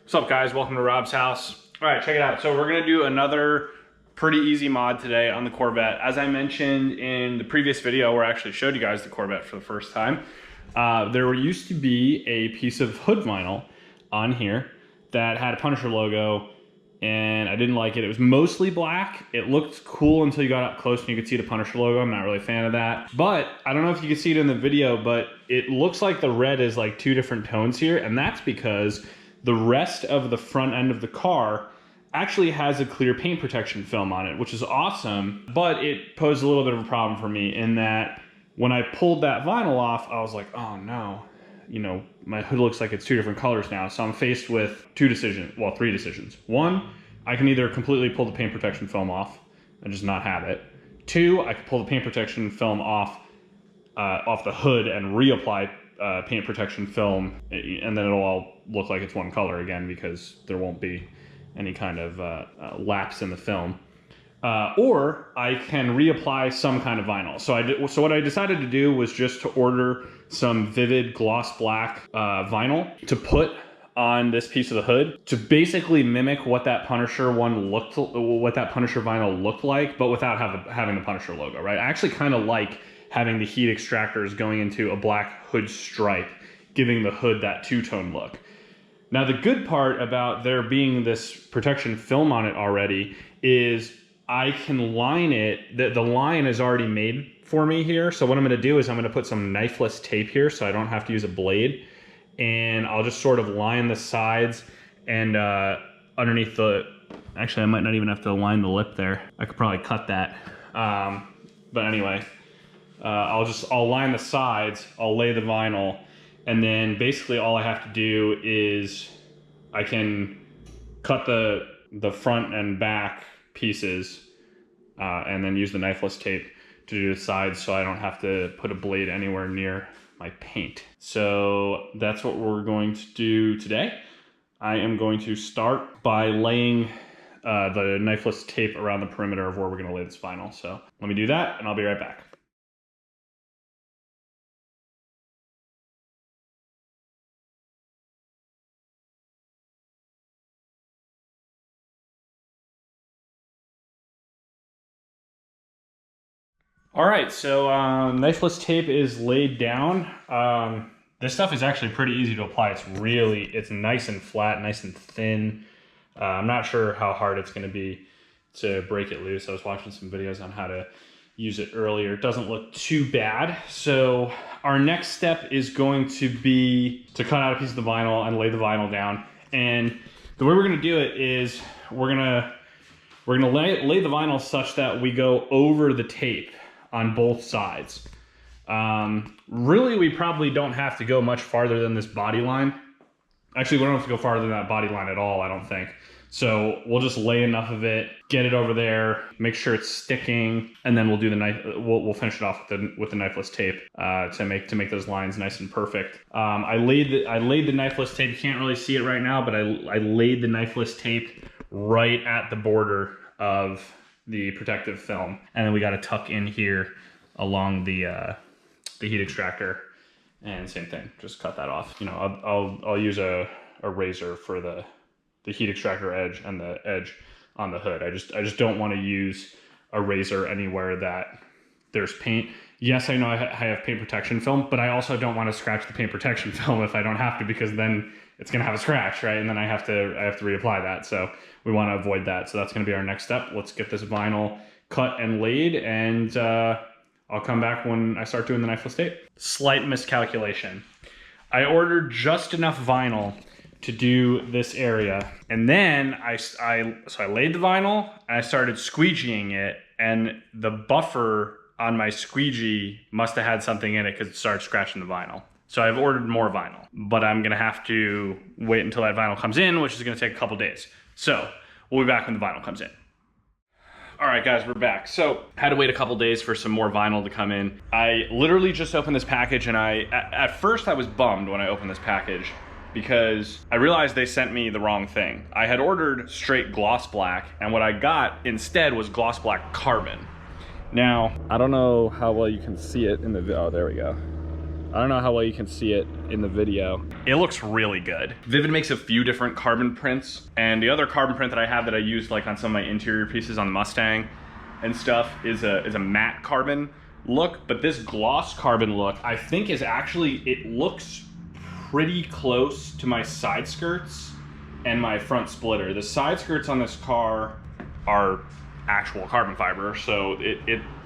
What's up, guys? Welcome to Rob's house. All right, check it out. So we're gonna do another pretty easy mod today on the Corvette. As I mentioned in the previous video where I actually showed you guys the Corvette for the first time, there used to be a piece of hood vinyl on here that had a Punisher logo, and I didn't like it. It was mostly black. It looked cool until you got up close and you could see the Punisher logo. I'm not really a fan of that. But I don't know if you can see it in the video, but it looks like the red is like two different tones here, and that's because the rest of the front end of the car actually has a clear paint protection film on it, which is awesome, but it posed a little bit of a problem for me in that when I pulled that vinyl off, I was like, oh no, you know, my hood looks like it's two different colors now. So I'm faced with three decisions. One, I can either completely pull the paint protection film off and just not have it. Two, I can pull the paint protection film off the hood and reapply paint protection film, and then it'll all look like it's one color again because there won't be any kind of lapse in the film. Or I can reapply some kind of vinyl. So what I decided to do was just to order some vivid gloss black vinyl to put on this piece of the hood to basically mimic what that Punisher vinyl looked like, but without having the Punisher logo, right? I actually kind of like having the heat extractors going into a black hood stripe, giving the hood that two-tone look. Now, the good part about there being this protection film on it already is I can line it, the line is already made for me here. So what I'm gonna do is I'm gonna put some knifeless tape here so I don't have to use a blade. And I'll just sort of line the sides and underneath actually I might not even have to line the lip there. I could probably cut that. But anyway, I'll line the sides, I'll lay the vinyl, and then basically all I have to do is I can cut the front and back pieces and then use the knifeless tape to do the sides so I don't have to put a blade anywhere near my paint. So that's what we're going to do today. I am going to start by laying the knifeless tape around the perimeter of where we're going to lay this vinyl. So let me do that and I'll be right back. All right, so knifeless tape is laid down. This stuff is actually pretty easy to apply. It's nice and flat, nice and thin. I'm not sure how hard it's gonna be to break it loose. I was watching some videos on how to use it earlier. It doesn't look too bad. So our next step is going to be to cut out a piece of the vinyl and lay the vinyl down. And the way we're gonna do it is we're gonna lay the vinyl such that we go over the tape on both sides. Really, we probably don't have to go much farther than this body line. Actually, we don't have to go farther than that body line at all, I don't think. So we'll just lay enough of it, get it over there, make sure it's sticking, and then we'll do we'll finish it off with the knifeless tape to make those lines nice and perfect. I laid the knifeless tape. You can't really see it right now, but I laid the knifeless tape right at the border of the protective film, and then we got to tuck in here along the heat extractor, and same thing, just cut that off. You know, I'll use a razor for the heat extractor edge and the edge on the hood. I just don't want to use a razor anywhere that there's paint. Yes, I know I have paint protection film, but I also don't want to scratch the paint protection film if I don't have to, because then it's gonna have a scratch, right? And then I have to reapply that. So we want to avoid that. So that's gonna be our next step. Let's get this vinyl cut and laid, and I'll come back when I start doing the knifeless tape. Slight miscalculation. I ordered just enough vinyl to do this area, and then so I laid the vinyl and I started squeegeeing it, and the buffer on my squeegee must have had something in it because it started scratching the vinyl. So I've ordered more vinyl, but I'm gonna have to wait until that vinyl comes in, which is gonna take a couple days. So we'll be back when the vinyl comes in. All right, guys, we're back. So had to wait a couple days for some more vinyl to come in. I literally just opened this package, and at first I was bummed when I opened this package because I realized they sent me the wrong thing. I had ordered straight gloss black, and what I got instead was gloss black carbon. Now, I don't know how well you can see it in the video. Oh, there we go. I don't know how well you can see it in the video. It looks really good. Vivid makes a few different carbon prints, and the other carbon print that I have that I used like on some of my interior pieces on the Mustang and stuff is a matte carbon look, but this gloss carbon look I think is actually, it looks pretty close to my side skirts and my front splitter. The side skirts on this car are actual carbon fiber, so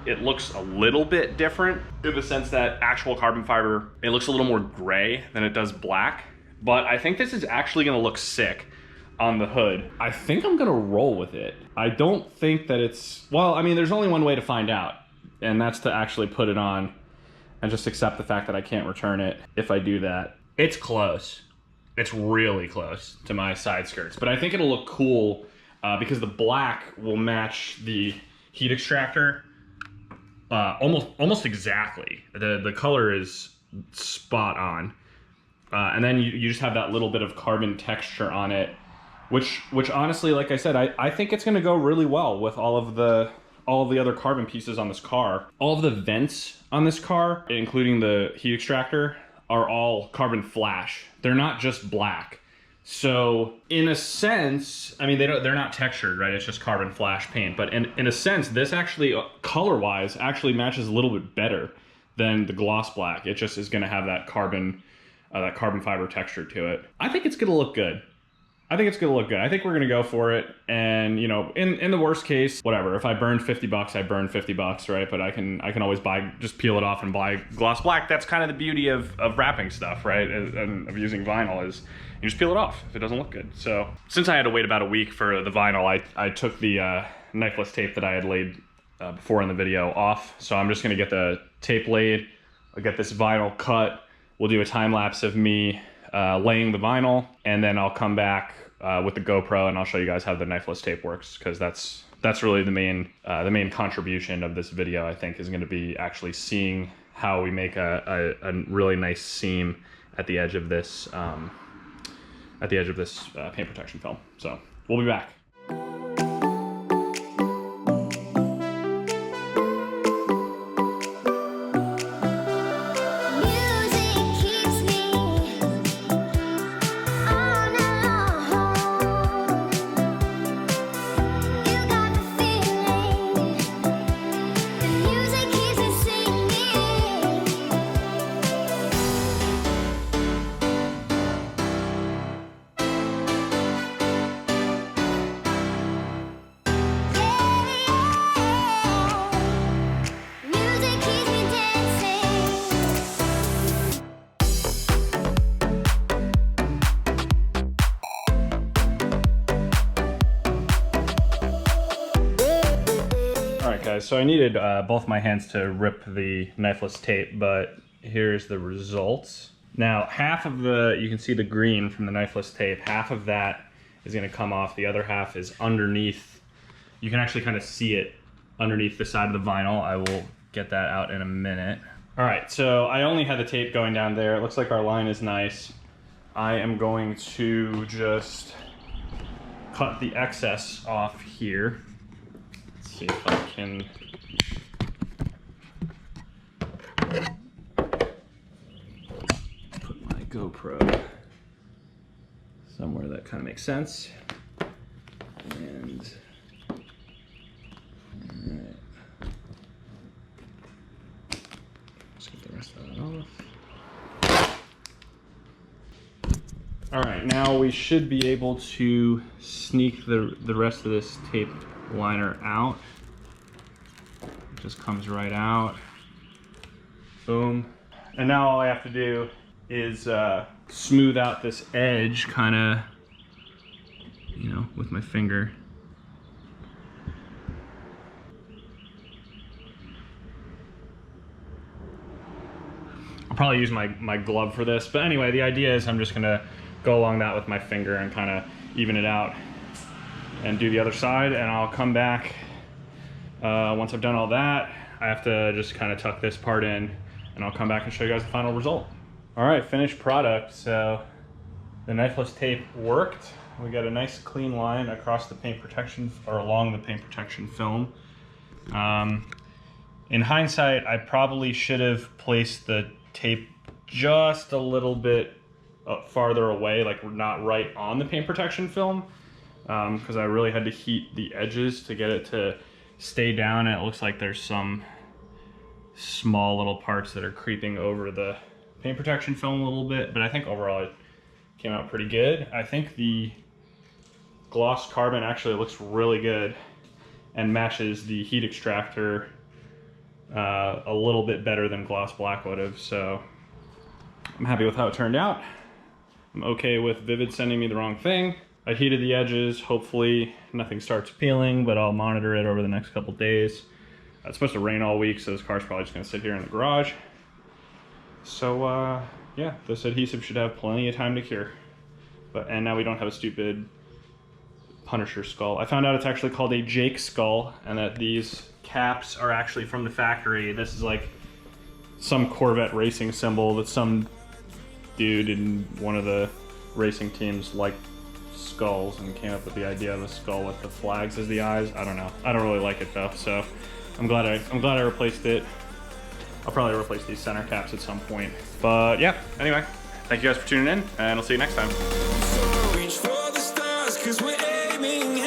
it looks a little bit different in the sense that actual carbon fiber, it looks a little more gray than it does black, but I think this is actually gonna look sick on the hood. I think I'm gonna roll with it. I don't think that it's, well, I mean, there's only one way to find out, and that's to actually put it on and just accept the fact that I can't return it if I do that. It's close. It's really close to my side skirts, but I think it'll look cool because the black will match the heat extractor almost exactly. The color is spot on, and then you just have that little bit of carbon texture on it, which honestly, like I said, I think it's gonna go really well with all of the other carbon pieces on this car. All of the vents on this car, including the heat extractor, are all carbon flash. They're not just black. So in a sense, I mean, they're not textured, right? It's just carbon flash paint. But in a sense, this actually, color-wise, actually matches a little bit better than the gloss black. It just is gonna have that carbon fiber texture to it. I think it's gonna look good. I think it's gonna look good. I think we're gonna go for it. And you know, in the worst case, whatever. If I burn 50 bucks, I burn 50 bucks, right? But I can always just peel it off and buy gloss black. That's kind of the beauty of wrapping stuff, right? And of using vinyl is you just peel it off if it doesn't look good. So since I had to wait about a week for the vinyl, I took the Knifeless tape that I had laid before in the video off. So I'm just gonna get the tape laid. I'll get this vinyl cut. We'll do a time lapse of me laying the vinyl, and then I'll come back with the GoPro and I'll show you guys how the Knifeless tape works, because that's really the main contribution of this video, I think, is going to be actually seeing how we make a really nice seam at the edge of this paint protection film. So we'll be back. So I needed both my hands to rip the Knifeless tape, but here's the results. Now, half of you can see the green from the Knifeless tape, half of that is gonna come off, the other half is underneath. You can actually kind of see it underneath the side of the vinyl. I will get that out in a minute. All right, so I only had the tape going down there. It looks like our line is nice. I am going to just cut the excess off here. See if I can put my GoPro somewhere that kind of makes sense. And alright. Let's get the rest of that off. Alright, now we should be able to sneak the rest of this tape liner out. It just comes right out. Boom. And now all I have to do is smooth out this edge, kind of, you know, with my finger. I'll probably use my glove for this, but anyway, the idea is I'm just gonna go along that with my finger and kind of even it out and do the other side, and I'll come back once I've done all that. I have to just kind of tuck this part in, and I'll come back and show you guys the final result. All right, finished product. So the Knifeless tape worked. We got a nice clean line across the paint protection, or along the paint protection film. In hindsight, I probably should have placed the tape just a little bit farther away, like not right on the paint protection film, because I really had to heat the edges to get it to stay down, and it looks like there's some small little parts that are creeping over the paint protection film a little bit, but I think overall it came out pretty good. I think the gloss carbon actually looks really good and matches the heat extractor a little bit better than gloss black would have, so I'm happy with how it turned out. I'm okay with Vivid sending me the wrong thing. I heated the edges. Hopefully nothing starts peeling, but I'll monitor it over the next couple days. It's supposed to rain all week, so this car's probably just gonna sit here in the garage. So yeah, this adhesive should have plenty of time to cure. And now we don't have a stupid Punisher skull. I found out it's actually called a Jake skull, and that these caps are actually from the factory. This is like some Corvette racing symbol that some dude in one of the racing teams liked skulls and came up with the idea of a skull with the flags as the eyes. I don't know. I don't really like it though, so I'm glad I replaced it. I'll probably replace these center caps at some point. But yeah, anyway, thank you guys for tuning in, and I'll see you next time. Reach for the stars, 'cause we're aiming